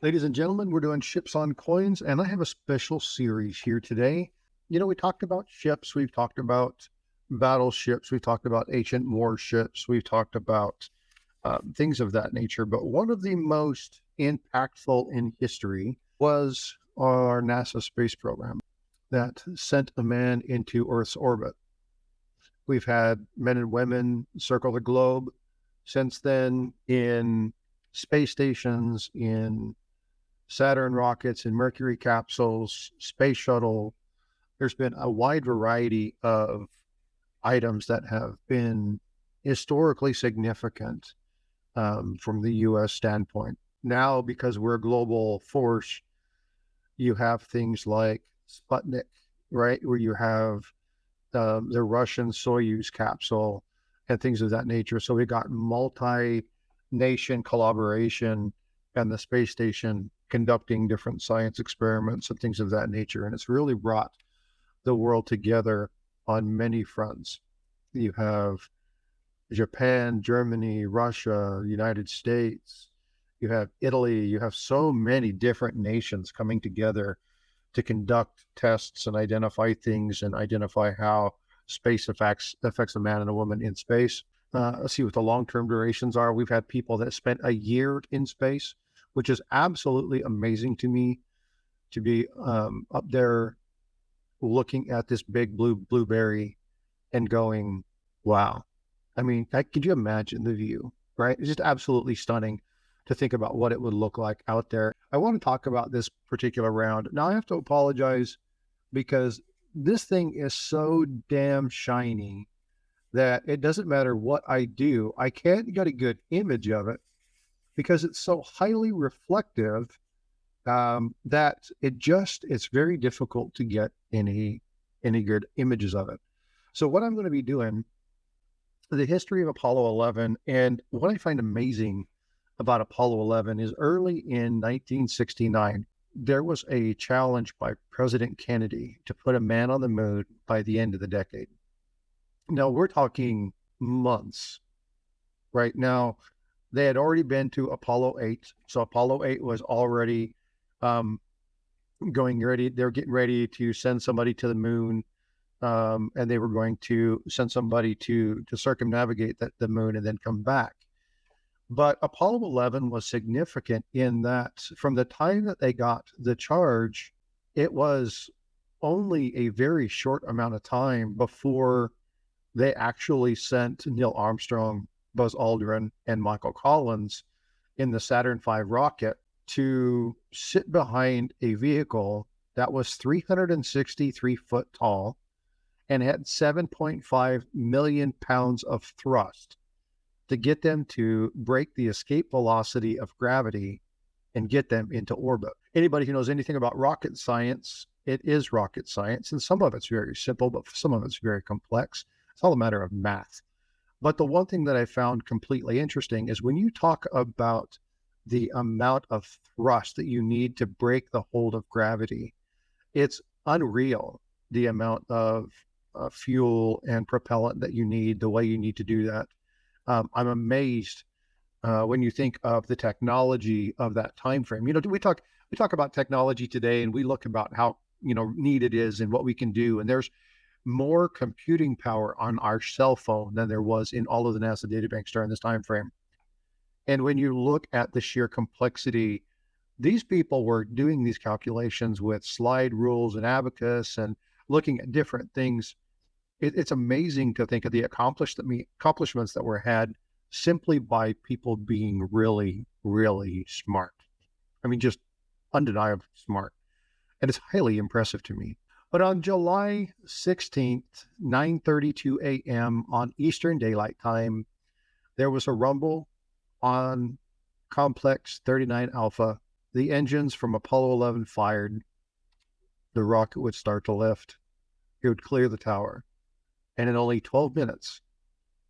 Ladies and gentlemen, we're doing Ships on Coins, and I have a special series here today. We talked about ships, we've talked about battleships, we've talked about ancient warships, we've talked about things of that nature. But one of the most impactful in history was our NASA space program that sent a man into Earth's orbit. We've had men and women circle the globe since then in space stations, in Saturn rockets and Mercury capsules, space shuttle. There's been a wide variety of items that have been historically significant from the U.S. standpoint. Now, because we're a global force, you have things like Sputnik, right, where you have the Russian Soyuz capsule and things of that nature. So we got multi-nation collaboration and the space station conducting different science experiments and things of that nature. And it's really brought the world together on many fronts. You have Japan, Germany, Russia, United States, you have Italy, you have so many different nations coming together to conduct tests and identify things and identify how space affects a man and a woman in space. Let's see what the long-term durations are. We've had people that spent a year in space, which is absolutely amazing to me, to be up there looking at this big blueberry and going, wow. I mean, could you imagine the view, right? It's just absolutely stunning to think about what it would look like out there. I want to talk about this particular round. Now I have to apologize because this thing is so damn shiny that it doesn't matter what I do. I can't get a good image of it because it's so highly reflective that it's very difficult to get any good images of it. So what I'm going to be doing, the history of Apollo 11, and what I find amazing about Apollo 11 is early in 1969, there was a challenge by President Kennedy to put a man on the moon by the end of the decade. Now we're talking months. Right now, they had already been to Apollo 8. So Apollo 8 was already going ready. They're getting ready to send somebody to the moon. And they were going to send somebody to circumnavigate the moon and then come back. But Apollo 11 was significant in that from the time that they got the charge, it was only a very short amount of time before they actually sent Neil Armstrong, Buzz Aldrin, and Michael Collins in the Saturn V rocket to sit behind a vehicle that was 363 foot tall and had 7.5 million pounds of thrust to get them to break the escape velocity of gravity and get them into orbit. Anybody who knows anything about rocket science, it is rocket science, and some of it's very simple, but some of it's very complex. It's all a matter of math. But the one thing that I found completely interesting is when you talk about the amount of thrust that you need to break the hold of gravity, it's unreal the amount of fuel and propellant that you need, the way you need to do that. I'm amazed when you think of the technology of that time frame. We talk about technology today, and we look about how neat it is and what we can do. And there's more computing power on our cell phone than there was in all of the NASA databanks during this time frame. And when you look at the sheer complexity, these people were doing these calculations with slide rules and abacus and looking at different things. It's amazing to think of the accomplishments that were had simply by people being really, really smart. I mean, just undeniably smart. And it's highly impressive to me. But on July 16th, 9:32 a.m. on Eastern Daylight Time, there was a rumble on Complex 39 Alpha. The engines from Apollo 11 fired. The rocket would start to lift. It would clear the tower. And in only 12 minutes,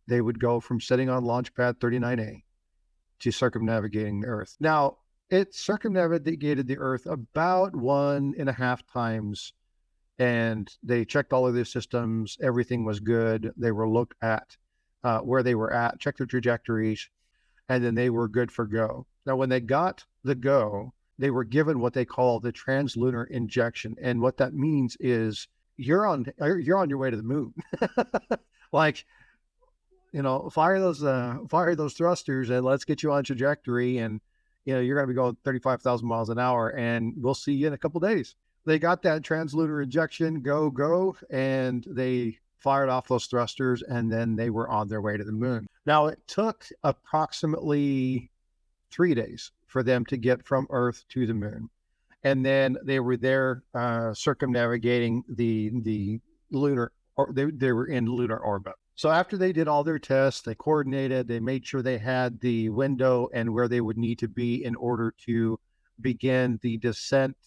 they would go from sitting on Launch Pad 39A to circumnavigating the Earth. Now, it circumnavigated the Earth about 1.5 times, and they checked all of their systems. Everything was good. They were looked at where they were at, checked their trajectories, and then they were good for go. Now, when they got the go, they were given what they call the translunar injection. And what that means is you're on your way to the moon. Like, fire those thrusters and let's get you on trajectory. And, you're going to be going 35,000 miles an hour and we'll see you in a couple days. They got that translunar injection, go, and they fired off those thrusters, and then they were on their way to the moon. Now, it took approximately 3 days for them to get from Earth to the moon. And then they were there circumnavigating the lunar, or they were in lunar orbit. So after they did all their tests, they coordinated, they made sure they had the window and where they would need to be in order to begin the descent.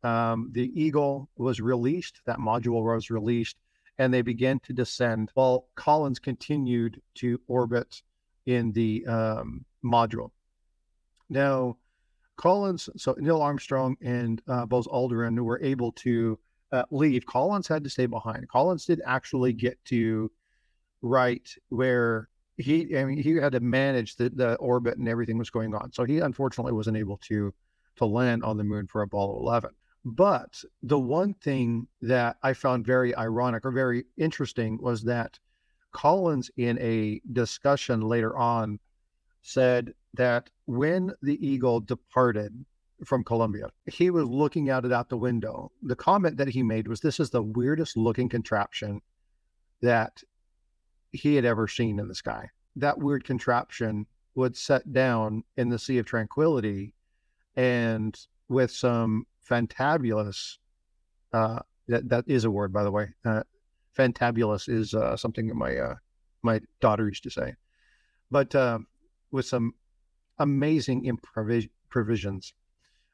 The Eagle was released, that module was released, and they began to descend while Collins continued to orbit in the module. Now, Neil Armstrong and Buzz Aldrin were able to leave. Collins had to stay behind. Collins did actually get to right where he had to manage the orbit and everything was going on. So he unfortunately wasn't able to land on the moon for Apollo 11. But the one thing that I found very ironic or very interesting was that Collins, in a discussion later on, said that when the Eagle departed from Columbia, he was looking at it out the window. The comment that he made was, "This is the weirdest looking contraption that he had ever seen in the sky." That weird contraption would set down in the Sea of Tranquility, and with some fantabulous, that is a word, by the way. Fantabulous is something that my daughter used to say. But with some amazing provisions,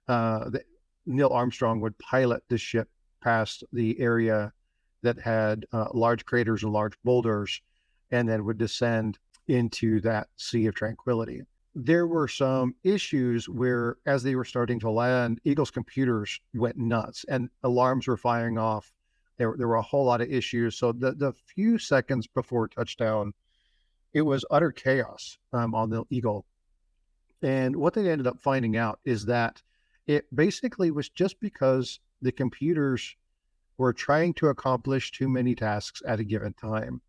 Neil Armstrong would pilot the ship past the area that had large craters and large boulders, and then would descend into that Sea of Tranquility. There were some issues where, as they were starting to land, Eagle's computers went nuts and alarms were firing off. There were a whole lot of issues. So the few seconds before touchdown, it was utter chaos on the Eagle. And what they ended up finding out is that it basically was just because the computers were trying to accomplish too many tasks at a given time.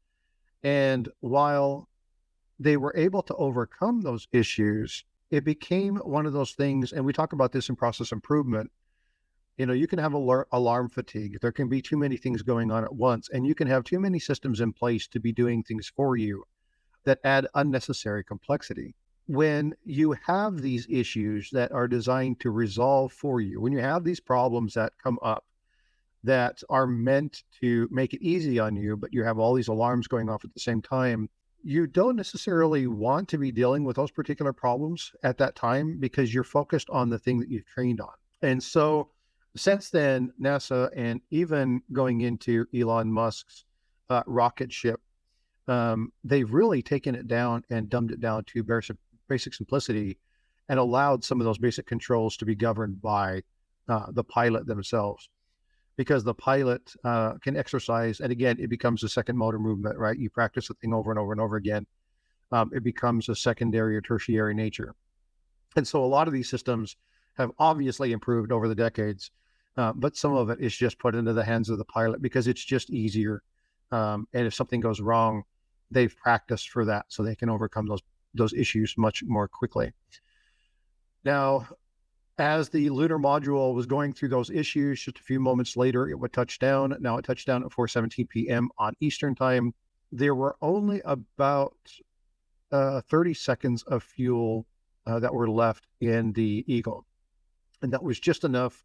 And while they were able to overcome those issues, it became one of those things, and we talk about this in process improvement. You can have alarm fatigue. There can be too many things going on at once, and you can have too many systems in place to be doing things for you that add unnecessary complexity. When you have these issues that are designed to resolve for you, when you have these problems that come up that are meant to make it easy on you, but you have all these alarms going off at the same time, you don't necessarily want to be dealing with those particular problems at that time because you're focused on the thing that you've trained on. And so since then, NASA, and even going into Elon Musk's rocket ship, they've really taken it down and dumbed it down to basic simplicity and allowed some of those basic controls to be governed by the pilot themselves. Because the pilot can exercise, and again, it becomes a second motor movement, right? You practice the thing over and over and over again. It becomes a secondary or tertiary nature. And so a lot of these systems have obviously improved over the decades, but some of it is just put into the hands of the pilot because it's just easier. And if something goes wrong, they've practiced for that so they can overcome those issues much more quickly. Now, as the lunar module was going through those issues, just a few moments later, it would touch down. Now it touched down at 4:17 p.m. on Eastern time. There were only about 30 seconds of fuel that were left in the Eagle. And that was just enough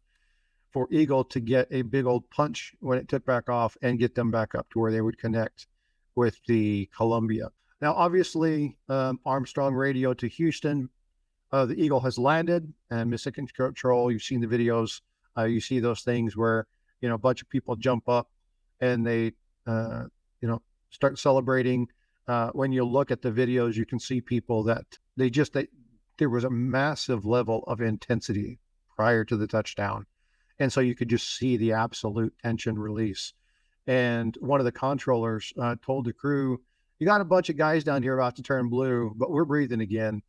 for Eagle to get a big old punch when it took back off and get them back up to where they would connect with the Columbia. Now, obviously, Armstrong radioed to Houston. The Eagle has landed and mission control. You've seen the videos. You see those things where, a bunch of people jump up and they, start celebrating. When you look at the videos, you can see people that there was a massive level of intensity prior to the touchdown. And so you could just see the absolute tension release. And one of the controllers told the crew, "You got a bunch of guys down here about to turn blue, but we're breathing again."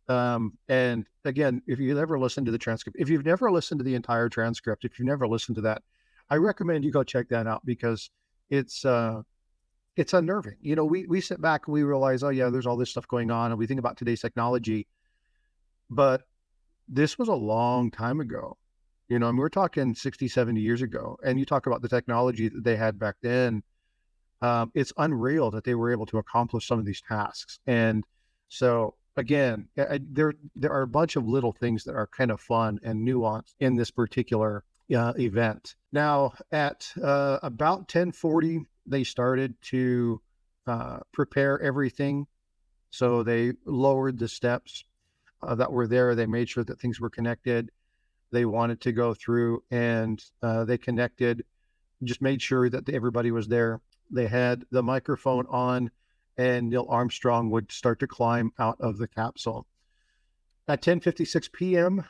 And again, if you've ever listened to the transcript, if you've never listened to the entire transcript, if you've never listened to that, I recommend you go check that out because it's it's unnerving. You know, we sit back and we realize, oh yeah, there's all this stuff going on, and we think about today's technology, but this was a long time ago. You know, and we're talking 60, 70 years ago, and you talk about the technology that they had back then. It's unreal that they were able to accomplish some of these tasks. And so again, there are a bunch of little things that are kind of fun and nuanced in this particular event. Now at about 10:40, they started to prepare everything. So they lowered the steps that were there. They made sure that things were connected. They wanted to go through and they connected, just made sure that everybody was there. They had the microphone on, and Neil Armstrong would start to climb out of the capsule. At 10:56 p.m.,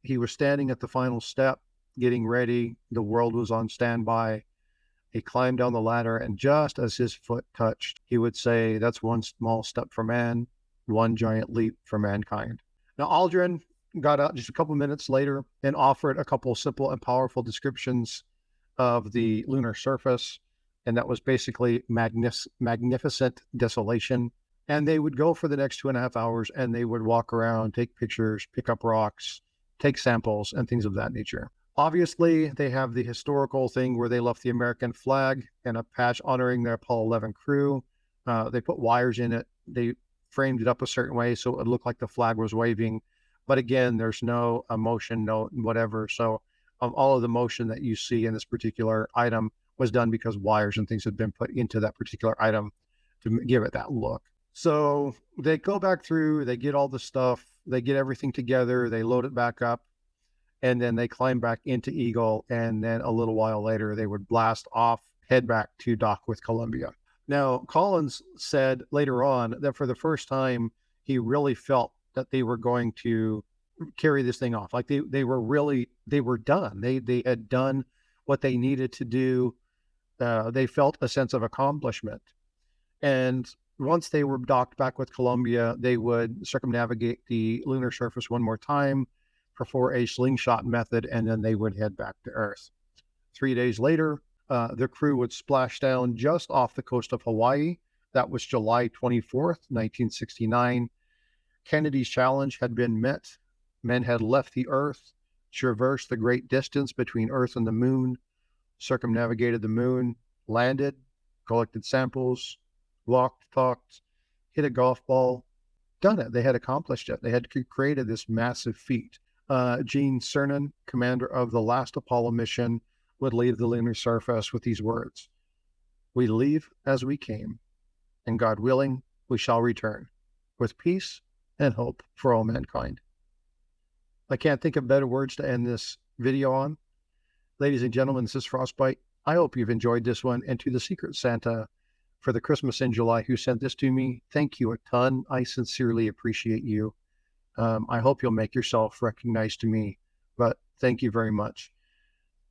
he was standing at the final step, getting ready. The world was on standby. He climbed down the ladder, and just as his foot touched, he would say, "That's one small step for man, one giant leap for mankind." Now, Aldrin got out just a couple minutes later and offered a couple simple and powerful descriptions of the lunar surface. And that was basically magnificent desolation. And they would go for the next 2.5 hours, and they would walk around, take pictures, pick up rocks, take samples, and things of that nature. Obviously, they have the historical thing where they left the American flag and a patch honoring their Apollo 11 crew. They put wires in it. They framed it up a certain way so it looked like the flag was waving. But again, there's no emotion, no whatever. So all of the motion that you see in this particular item was done because wires and things had been put into that particular item to give it that look. So they go back through, they get all the stuff, they get everything together, they load it back up, and then they climb back into Eagle. And then a little while later, they would blast off, head back to dock with Columbia. Now, Collins said later on that for the first time, he really felt that they were going to carry this thing off. Like they were done. They had done what they needed to do. They felt a sense of accomplishment. And once they were docked back with Columbia, they would circumnavigate the lunar surface one more time, perform a slingshot method, and then they would head back to Earth. 3 days later, the crew would splash down just off the coast of Hawaii. That was July 24th, 1969. Kennedy's challenge had been met. Men had left the Earth, traversed the great distance between Earth and the moon, circumnavigated the moon, landed, collected samples, walked, talked, hit a golf ball, done it. They had accomplished it. They had created this massive feat. Gene Cernan, commander of the last Apollo mission, would leave the lunar surface with these words: "We leave as we came, and God willing, we shall return with peace and hope for all mankind." I can't think of better words to end this video on. Ladies and gentlemen, this is FrostByte. I hope you've enjoyed this one. And to the Secret Santa for the Christmas in July who sent this to me, thank you a ton. I sincerely appreciate you. I hope you'll make yourself recognized to me, but thank you very much.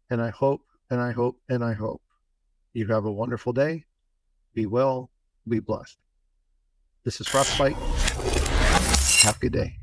And I hope, and I hope, and I hope you have a wonderful day. Be well, be blessed. This is FrostByte. Have a good day.